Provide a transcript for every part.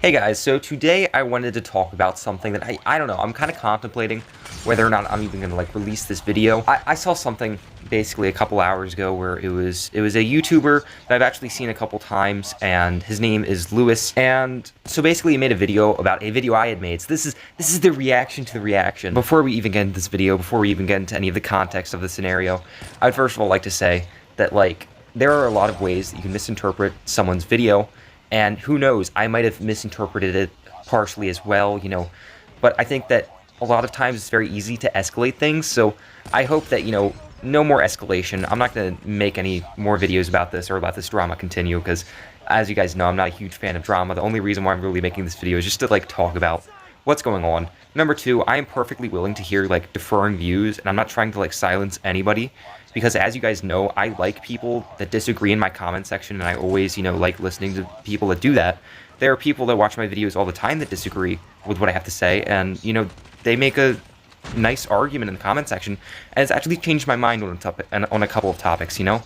Hey guys, so today I wanted to talk about something that I don't know, I'm kind of contemplating whether or not I'm even going to like release this video. I saw something basically a couple hours ago where it was a YouTuber that I've actually seen a couple times, and his name is Lewis, and so basically he made a video about a video I had made. So this is the reaction to the reaction. Before we even get into this video, before we even get into any of the context of the scenario, I'd first of all like to say that like there are a lot of ways that you can misinterpret someone's video. And who knows, I might have misinterpreted it partially as well, you know, but I think that a lot of times it's very easy to escalate things, so I hope that, you know, no more escalation. I'm not going to make any more videos about this or let this drama continue, because as you guys know, I'm not a huge fan of drama. The only reason why I'm really making this video is just to, like, talk about what's going on. Number two, I am perfectly willing to hear, like, differing views, and I'm not trying to, like, silence anybody, because as you guys know, I like people that disagree in my comment section, and I always, you know, like listening to people that do that. There are people that watch my videos all the time that disagree with what I have to say, and, you know, they make a nice argument in the comment section, and it's actually changed my mind on a couple of topics, you know?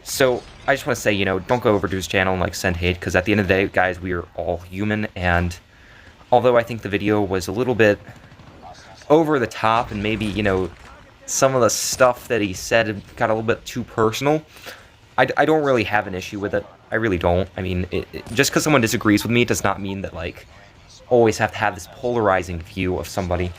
So, I just want to say, you know, don't go over to his channel and, like, send hate, because at the end of the day, guys, we are all human, and although I think the video was a little bit over the top, and maybe, you know, some of the stuff that he said got a little bit too personal, I don't really have an issue with it. I really don't. I mean, just because someone disagrees with me does not mean that, like, always have to have this polarizing view of somebody.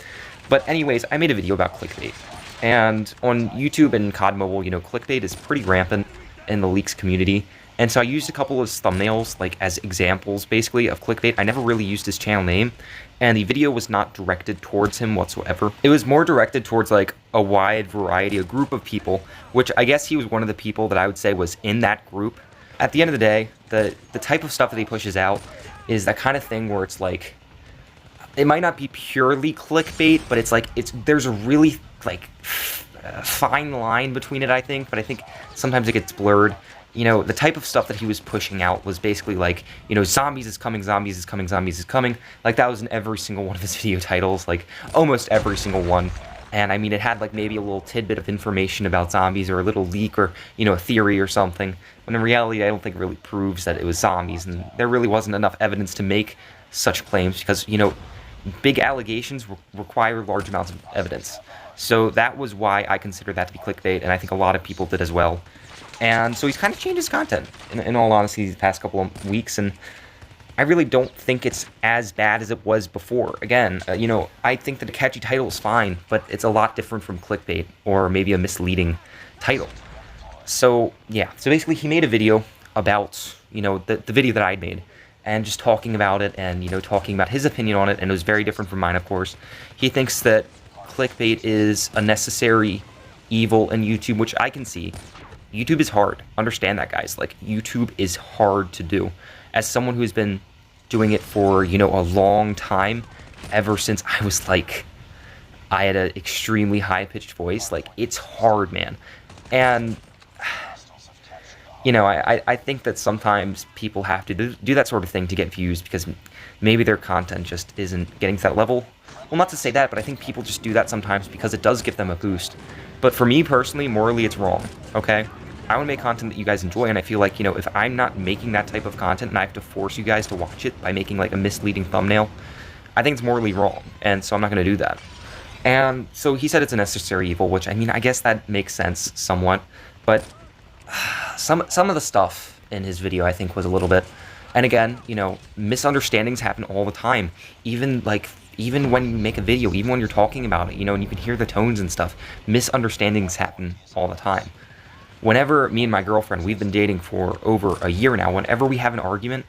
But anyways, I made a video about clickbait. And on YouTube and COD Mobile, you know, clickbait is pretty rampant in the leaks community. And so I used a couple of thumbnails, like, as examples, basically, of clickbait. I never really used his channel name, and the video was not directed towards him whatsoever. It was more directed towards, like, a wide variety, a group of people, which I guess he was one of the people that I would say was in that group. At the end of the day, the type of stuff that he pushes out is that kind of thing where it's, like, it might not be purely clickbait, but it's, like, there's a really, like, fine line between it, I think, but I think sometimes it gets blurred. You know, the type of stuff that he was pushing out was basically like, you know, zombies is coming, zombies is coming, zombies is coming. Like, that was in every single one of his video titles, like, almost every single one. And, I mean, it had, like, maybe a little tidbit of information about zombies or a little leak or, you know, a theory or something. When in reality, I don't think it really proves that it was zombies, and there really wasn't enough evidence to make such claims because, you know, big allegations require large amounts of evidence. So that was why I consider that to be clickbait, and I think a lot of people did as well. And so he's kind of changed his content, in all honesty, these past couple of weeks, and I really don't think it's as bad as it was before. Again, you know, I think that a catchy title is fine, but it's a lot different from clickbait, or maybe a misleading title. So, yeah, so basically he made a video about, you know, the video that I'd made, and just talking about it, and, you know, talking about his opinion on it, and it was very different from mine, of course. He thinks that clickbait is a necessary evil in YouTube, which I can see. YouTube is hard. Understand that, guys. Like, YouTube is hard to do. As someone who's been doing it for, you know, a long time, ever since I was, like, I had an extremely high-pitched voice, like, it's hard, man. And, you know, I think that sometimes people have to do that sort of thing to get views because maybe their content just isn't getting to that level. Well, not to say that, but I think people just do that sometimes because it does give them a boost. But for me personally, morally, it's wrong, okay? I want to make content that you guys enjoy, and I feel like, you know, if I'm not making that type of content and I have to force you guys to watch it by making, like, a misleading thumbnail, I think it's morally wrong, and so I'm not going to do that. And so he said it's a necessary evil, which, I mean, I guess that makes sense somewhat, but some of the stuff in his video, I think, was a little bit, and again, you know, misunderstandings happen all the time, even when you make a video, even when you're talking about it, you know, and you can hear the tones and stuff, misunderstandings happen all the time. Whenever me and my girlfriend, we've been dating for over a year now, whenever we have an argument,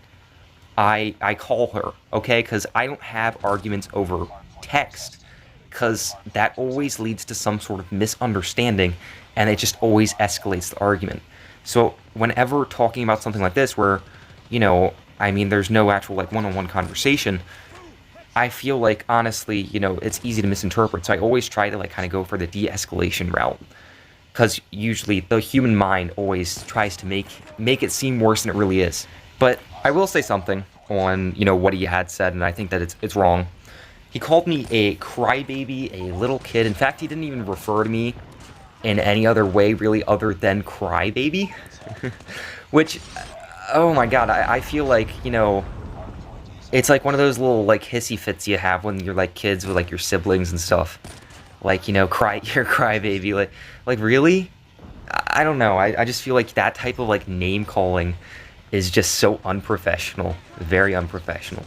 I call her, okay? Because I don't have arguments over text, because that always leads to some sort of misunderstanding, and it just always escalates the argument. So whenever talking about something like this, where, you know, I mean, there's no actual, like, one-on-one conversation, I feel like, honestly, you know, it's easy to misinterpret, so I always try to, like, kind of go for the de-escalation route. Because usually the human mind always tries to make it seem worse than it really is. But I will say something on, you know, what he had said, and I think that it's wrong. He called me a crybaby, a little kid. In fact, he didn't even refer to me in any other way, really, other than crybaby. Which, oh my god, I feel like, you know, It's like one of those little like hissy fits you have when you're like kids with like your siblings and stuff. Like, you know, you're crybaby. Like really? I don't know. I just feel like that type of like name calling is just so unprofessional, very unprofessional.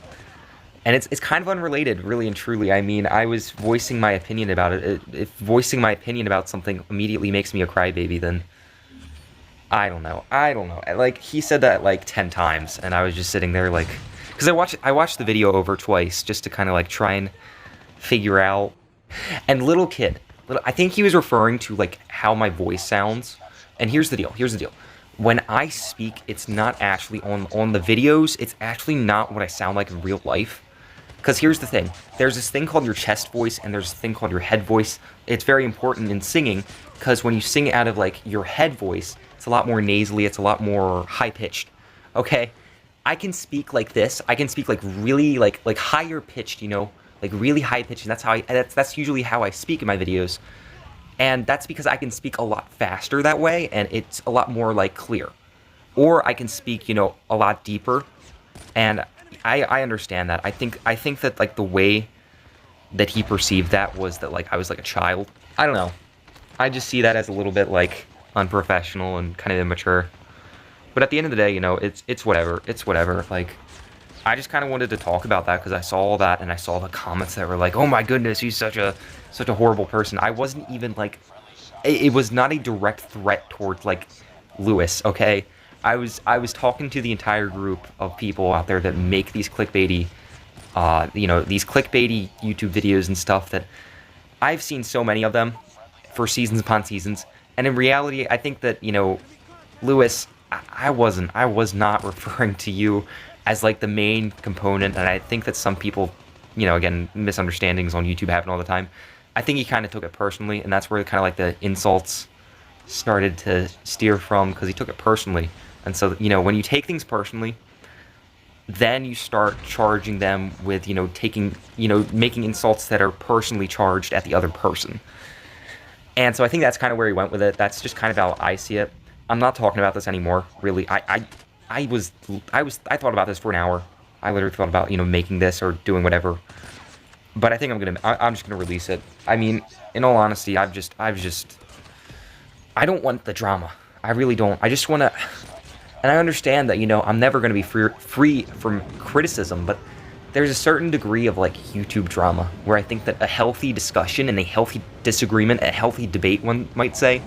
And it's kind of unrelated, really and truly. I mean, I was voicing my opinion about it. If voicing my opinion about something immediately makes me a crybaby, then I don't know. I don't know. Like, he said that like 10 times, and I was just sitting there like, because I watched the video over twice just to kind of like try and figure out. And little kid, I think he was referring to like how my voice sounds. And here's the deal. Here's the deal. When I speak, it's not actually on the videos. It's actually not what I sound like in real life. Because here's the thing. There's this thing called your chest voice, and there's a thing called your head voice. It's very important in singing, because when you sing out of like your head voice, it's a lot more nasally. It's a lot more high pitched. Okay, I can speak like this. I can speak like really like higher pitched. You know, like really high pitched. And that's usually how I speak in my videos. And that's because I can speak a lot faster that way, and it's a lot more, like, clear. Or I can speak, you know, a lot deeper, and I understand that. I think that, like, the way that he perceived that was that, like, I was like a child. I don't know. I just see that as a little bit, like, unprofessional and kind of immature. But at the end of the day, you know, it's whatever. It's whatever. Like, I just kind of wanted to talk about that because I saw all that, and I saw the comments that were like, "Oh my goodness, he's such a horrible person." I wasn't even like, it was not a direct threat towards like Lewis. Okay, I was talking to the entire group of people out there that make these clickbaity, you know, these clickbaity YouTube videos and stuff that I've seen so many of them for seasons upon seasons, and in reality, I think that, you know, Lewis, I was not referring to you as like the main component, and I think that some people, you know, again, misunderstandings on YouTube happen all the time. I think he kind of took it personally, and that's where kind of like the insults started to steer from, because he took it personally. And so, you know, when you take things personally, then you start charging them with, you know, making insults that are personally charged at the other person. And so I think that's kind of where he went with it. That's just kind of how I see it. I'm not talking about this anymore, really. I thought about this for an hour. I literally thought about, you know, making this or doing whatever. But I think I'm just gonna release it. I mean, in all honesty, I don't want the drama. I really don't. I just wanna, and I understand that, you know, I'm never gonna be free from criticism, but there's a certain degree of like YouTube drama where I think that a healthy discussion and a healthy disagreement, a healthy debate, one might say,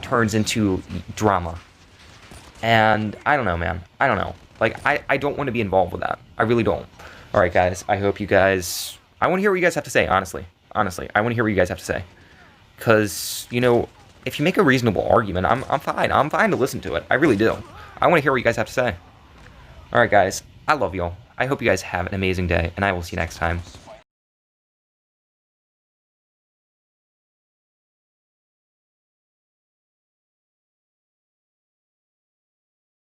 turns into drama. And I don't know, man. I don't know. Like, I don't want to be involved with that. I really don't. All right, guys. I hope you guys... I want to hear what you guys have to say, honestly. Honestly, I want to hear what you guys have to say. Because, you know, if you make a reasonable argument, I'm fine. I'm fine to listen to it. I really do. I want to hear what you guys have to say. All right, guys. I love y'all. I hope you guys have an amazing day, and I will see you next time.